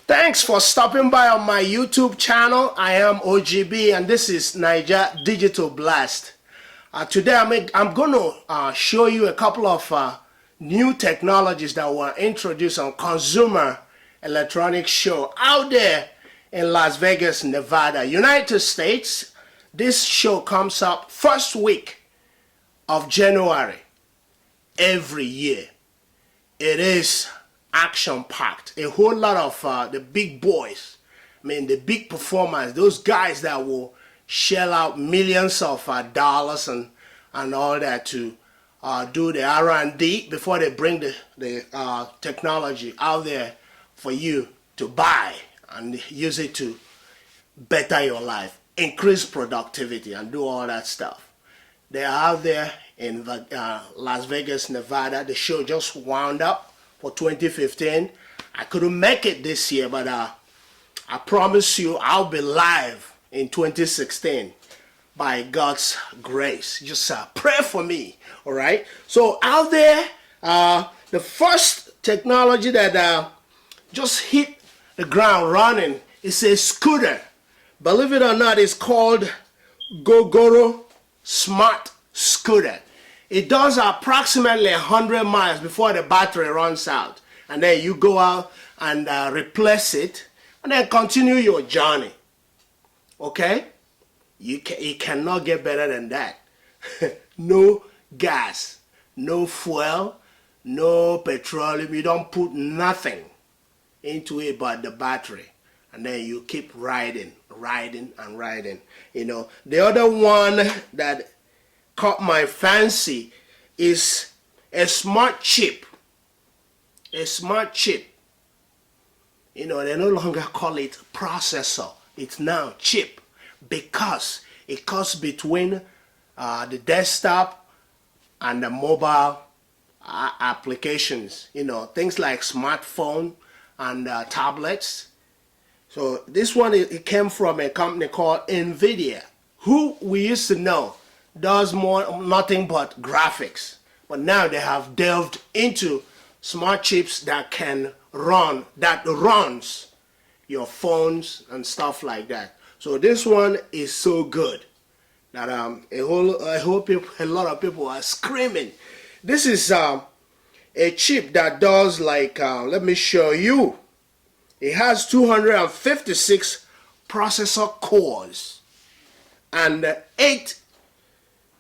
Thanks for stopping by on my YouTube channel. I am OGB and this is Niger Digital Blast. Today I'm going to show you a couple of new technologies that were introduced on Consumer Electronics Show out there in Las Vegas, Nevada, United States. This show comes up first week of January every year. It is action-packed. A whole lot of the big boys, the big performers, those guys that will shell out millions of dollars and all that to do the R&D before they bring the technology out there for you to buy and use it to better your life, increase productivity, and do all that stuff. They are out there in Las Vegas, Nevada. The show just wound up for 2015. I couldn't make it this year, but I promise you I'll be live in 2016 by God's grace. Just pray for me, all right? So out there, the first technology that just hit the ground running is a scooter. Believe it or not, it's called Gogoro Smart Scooter. It does approximately 100 miles before the battery runs out. And then you go out and replace it and then continue your journey. Okay? You cannot get better than that. No gas, no fuel, no petroleum. You don't put nothing into it but the battery. And then you keep riding. You know, the other one that caught my fancy is a smart chip. A smart chip. You know, they no longer call it processor. It's now chip because it cuts between the desktop and the mobile applications. You know, things like smartphone and tablets. So this one, it came from a company called NVIDIA, who we used to know does nothing but graphics, but now they have delved into smart chips that runs your phones and stuff like that. So this one is so good that I hope a lot of people are screaming. This is a chip that does like let me show you. It has 256 processor cores and 8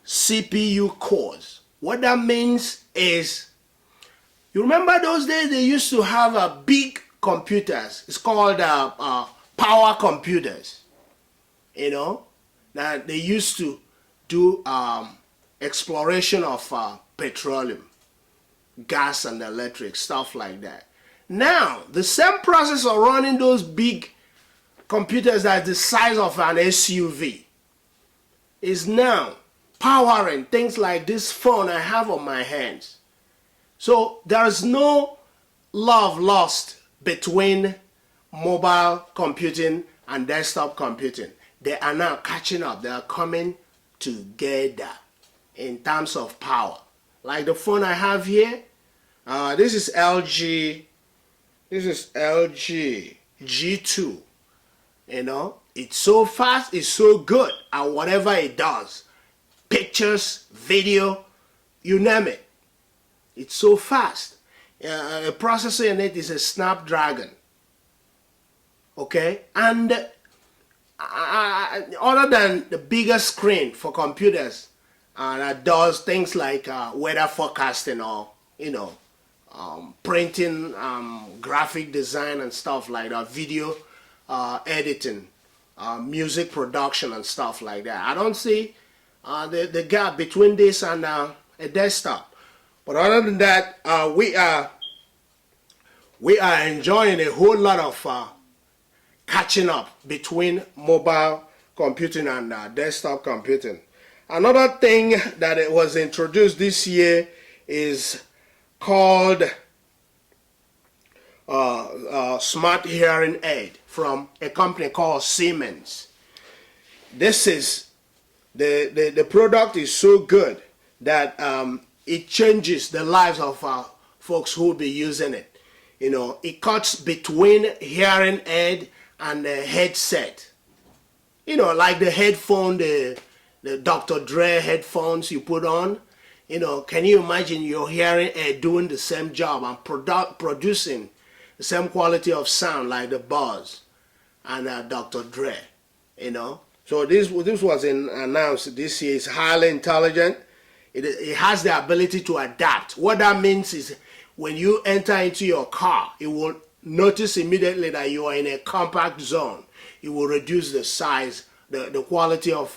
CPU cores. What that means is, you remember those days they used to have big computers. It's called power computers. You know, now they used to do exploration of petroleum, gas and electric, stuff like that. Now, the same processor running those big computers that's the size of an SUV is now powering things like this phone I have on my hands. So there's no love lost between mobile computing and desktop computing. They are now catching up. They are coming together in terms of power. Like the phone I have here, this is LG. This is LG G2. You know, it's so fast, it's so good at whatever it does. Pictures, video, you name it. It's so fast. A processor in it is a Snapdragon. Okay? And other than the bigger screen for computers that does things like weather forecasting or, you know, printing, graphic design and stuff like that, video editing, music production and stuff like that. I don't see the gap between this and a desktop. But other than that, we are enjoying a whole lot of catching up between mobile computing and desktop computing. Another thing that it was introduced this year is called smart hearing aid from a company called Siemens. This is the product is so good that it changes the lives of folks who will be using it. You know, it cuts between hearing aid and the headset. You know, like the headphone, the Dr. Dre headphones you put on. You know, can you imagine your hearing aid doing the same job and producing the same quality of sound like the Bose and Dr. Dre? You know, so this was announced this year. It's highly intelligent. It has the ability to adapt. What that means is when you enter into your car, it will notice immediately that you are in a compact zone. It will reduce the size, the quality of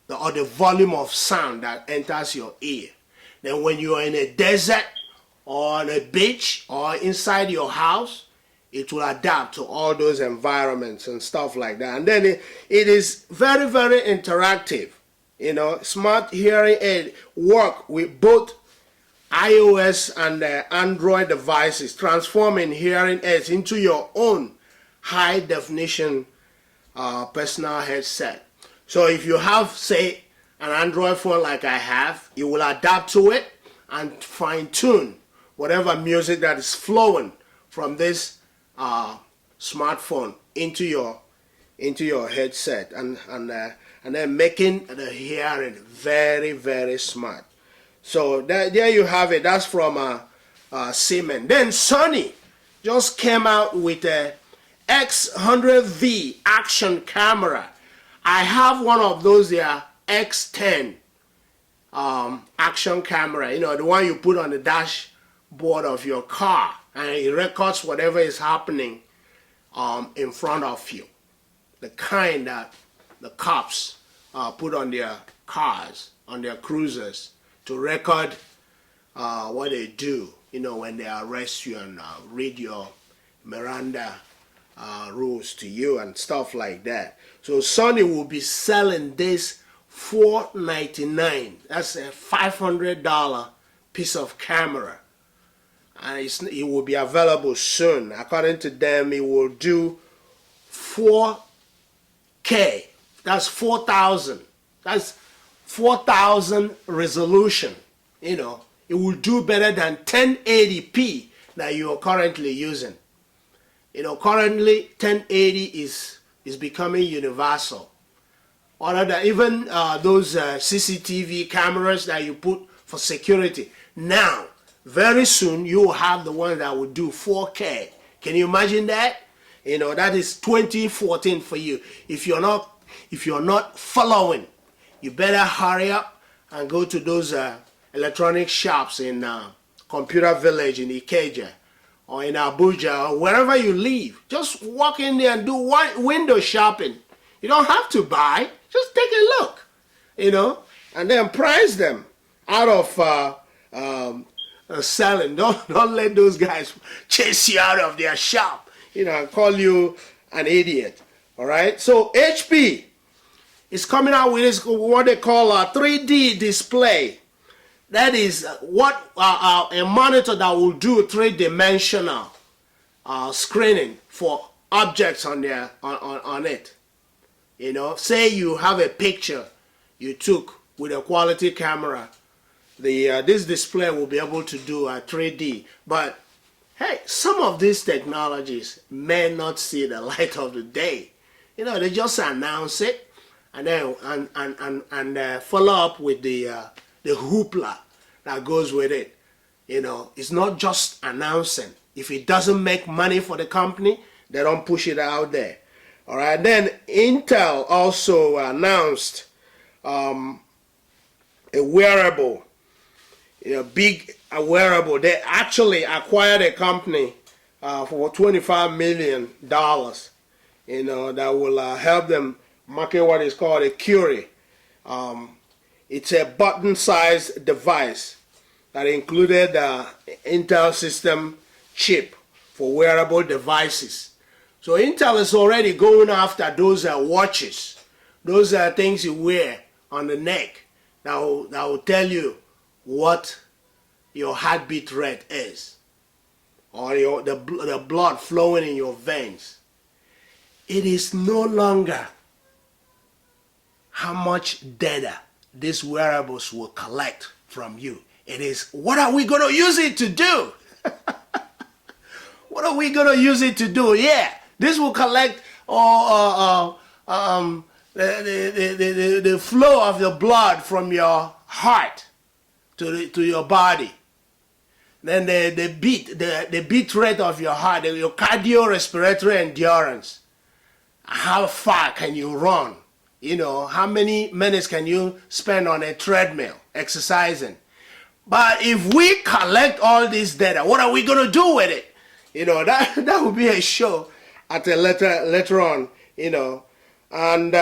or the volume of sound that enters your ear. Then when you are in a desert or on a beach or inside your house, it will adapt to all those environments and stuff like that. And then it is very, very interactive. You know, smart hearing aid work with both iOS and Android devices, transforming hearing aids into your own high definition personal headset. So if you have, say, an Android phone like I have, you will adapt to it and fine-tune whatever music that is flowing from this smartphone into your headset, and then making the hearing very, very smart. So there you have it. That's from Siemens. Then Sony just came out with a X100V action camera. I have one of those there, X10 action camera. You know, the one you put on the dashboard of your car, and it records whatever is happening in front of you. The kind that the cops put on their cars, on their cruisers, to record what they do, you know, when they arrest you and read your Miranda rules to you and stuff like that. So Sony will be selling this $499. That's a $500 piece of camera, and it will be available soon. According to them, it will do 4K. That's 4,000. That's 4,000 resolution. You know, it will do better than 1080p that you are currently using. You know, currently 1080 is becoming universal. Other than even those CCTV cameras that you put for security. Now, very soon you will have the one that will do 4K. Can you imagine that? You know, that is 2014 for you. If you're not following, you better hurry up and go to those electronic shops in Computer Village in Ikeja, or in Abuja, or wherever you live. Just walk in there and do window shopping. You don't have to buy. Just take a look, you know, and then price them out of selling. Don't let those guys chase you out of their shop, you know, and call you an idiot. All right. So HP is coming out with this, what they call a 3D display. That is what a monitor that will do three-dimensional screening for objects on it. You know, say you have a picture you took with a quality camera, this display will be able to do a 3D. But hey, some of these technologies may not see the light of the day. You know, they just announce it and then follow up with the hoopla that goes with it. You know, it's not just announcing. If it doesn't make money for the company, they don't push it out there. All right. Then Intel also announced a wearable, a big wearable. They actually acquired a company for $25 million. You know, that will help them market what is called a Curie. It's a button-sized device that included the Intel system chip for wearable devices. So Intel is already going after those watches, those things you wear on the neck that will tell you what your heartbeat rate is, or the blood flowing in your veins. It is no longer how much data these wearables will collect from you. It is, what are we going to use it to do? What are we going to use it to do? Yeah, this will collect the flow of the blood from your heart to your body. Then the beat rate of your heart, your cardiorespiratory endurance. How far can you run? You know, how many minutes can you spend on a treadmill exercising? But if we collect all this data, what are we going to do with it? You know, that would be a show at a later on, you know. And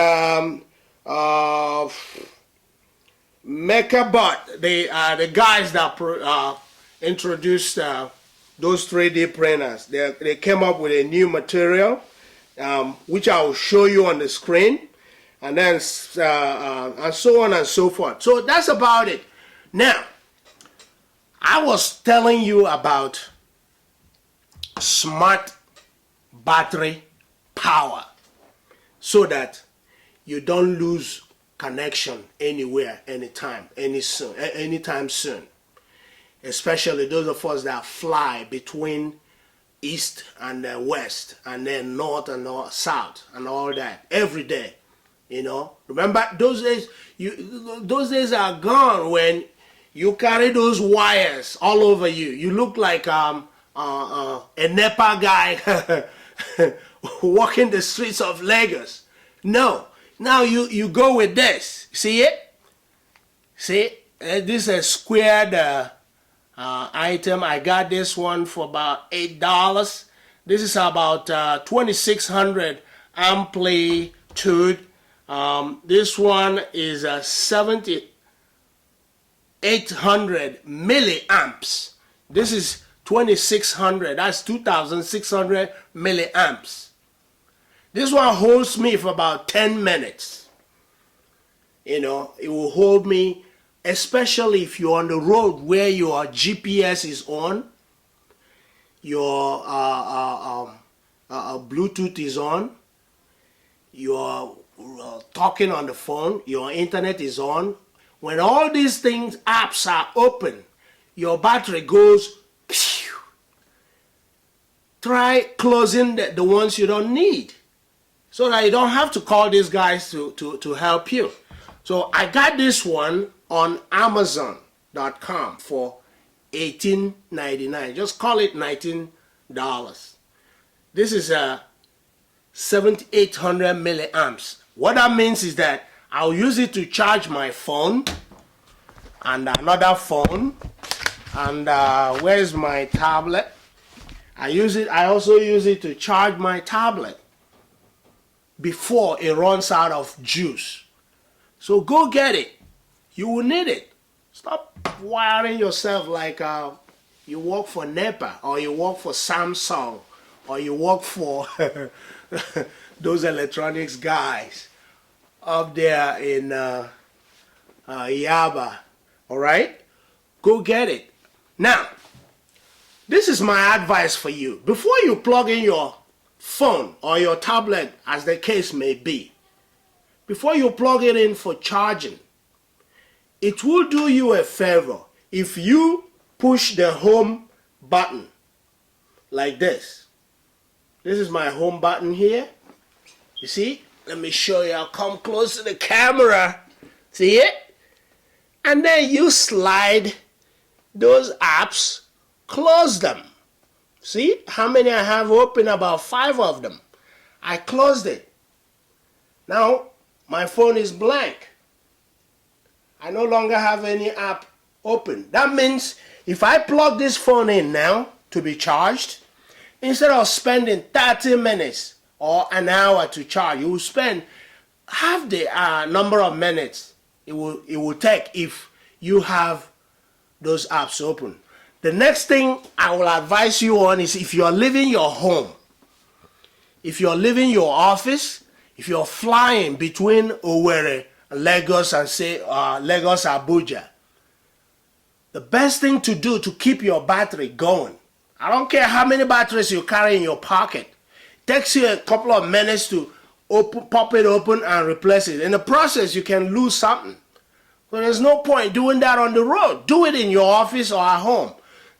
MakerBot, the guys that introduced those 3D printers, they came up with a new material, which I will show you on the screen, and then and so on and so forth. So that's about it. Now, I was telling you about smart battery power so that you don't lose connection anywhere, anytime soon. Especially those of us that fly between east and west, and then north and south and all that every day. You know, remember those days? Those days are gone when you carry those wires all over you. You look like a NEPA guy walking the streets of Lagos. No, now you go with this. See it? See, this is a squared item. I got this one for about $8. This is about 2600 amplitude. This one is 7800 milliamps. This is 2600. That's 2600 milliamps. This one holds me for about 10 minutes. You know, it will hold me, especially if you're on the road where your GPS is on, your Bluetooth is on, you're talking on the phone, your internet is on. When all these things, apps are open, your battery goes, phew. Try closing the ones you don't need so that you don't have to call these guys to help you. So I got this one on Amazon.com for $18.99. Just call it $19. This is a 7800 milliamps. What that means is that I'll use it to charge my phone and another phone. And where's my tablet? I also use it to charge my tablet before it runs out of juice. So go get it. You will need it. Stop wiring yourself like you work for NEPA, or you work for Samsung, or you work for those electronics guys up there in Yaba. All right? Go get it. Now, this is my advice for you. Before you plug in your phone or your tablet, as the case may be, before you plug it in for charging, it will do you a favor if you push the home button like this. This is my home button here. You see? Let me show you. I'll come close to the camera. See it? And then you slide those apps, close them. See how many I have open? About 5 of them. I closed it. Now my phone is blank. I no longer have any app open. That means if I plug this phone in now to be charged, instead of spending 30 minutes or an hour to charge, you will spend half the number of minutes it will take if you have those apps open. The next thing I will advise you on is if you're leaving your home, if you're leaving your office, if you're flying between Owerri, Lagos, and say Lagos, Abuja, the best thing to do to keep your battery going, I don't care how many batteries you carry in your pocket, it takes you a couple of minutes to pop it open and replace it. In the process, you can lose something. So there's no point doing that on the road. Do it in your office or at home.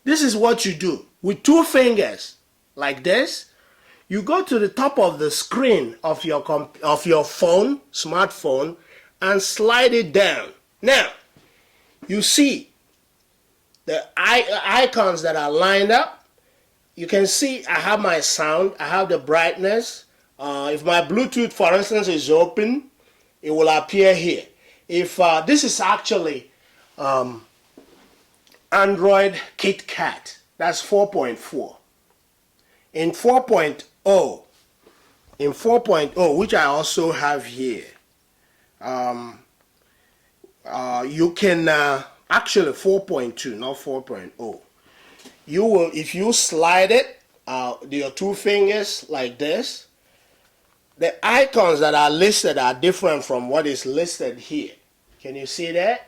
This is what you do. With 2 fingers, like this, you go to the top of the screen of your phone, smartphone, and slide it down. Now, you see the icons that are lined up. You can see I have my sound, I have the brightness. If my Bluetooth, for instance, is open, it will appear here. If this is actually Android KitKat, that's 4.4. In 4.0, which I also have here, you can actually 4.2, not 4.0. You will, if you slide it, your 2 fingers like this, the icons that are listed are different from what is listed here. Can you see that?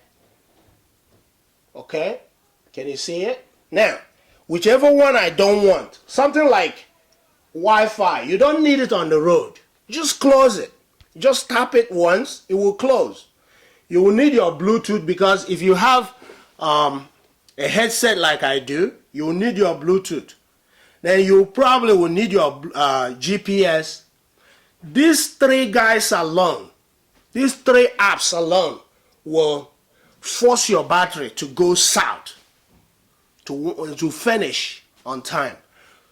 Okay, can you see it? Now, whichever one I don't want, something like Wi-Fi, you don't need it on the road. Just close it. Just tap it once, it will close. You will need your Bluetooth, because if you have a headset like I do, you will need your Bluetooth. Then you probably will need your GPS. These 3 guys alone, these 3 apps alone will force your battery to go south, to finish on time.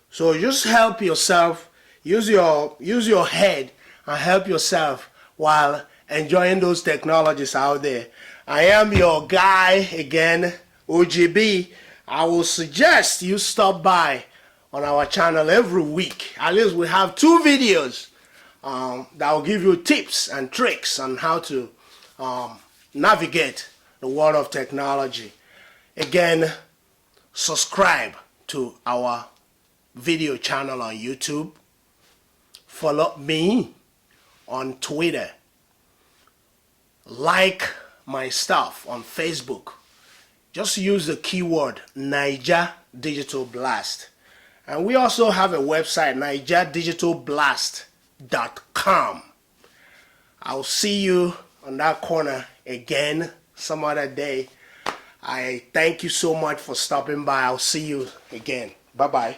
So just help yourself, use your head and help yourself while enjoying those technologies out there. I am your guy again, OGB. I will suggest you stop by on our channel every week. At least we have 2 videos that will give you tips and tricks on how to navigate the world of technology. Again, subscribe to our video channel on YouTube. Follow me on Twitter. Like my stuff on Facebook. Just use the keyword Naija Digital Blast. And we also have a website, NaijaDigitalBlast.com. I'll see you on that corner again some other day. I thank you so much for stopping by. I'll see you again. Bye-bye.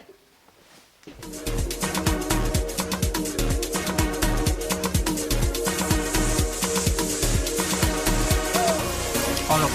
On the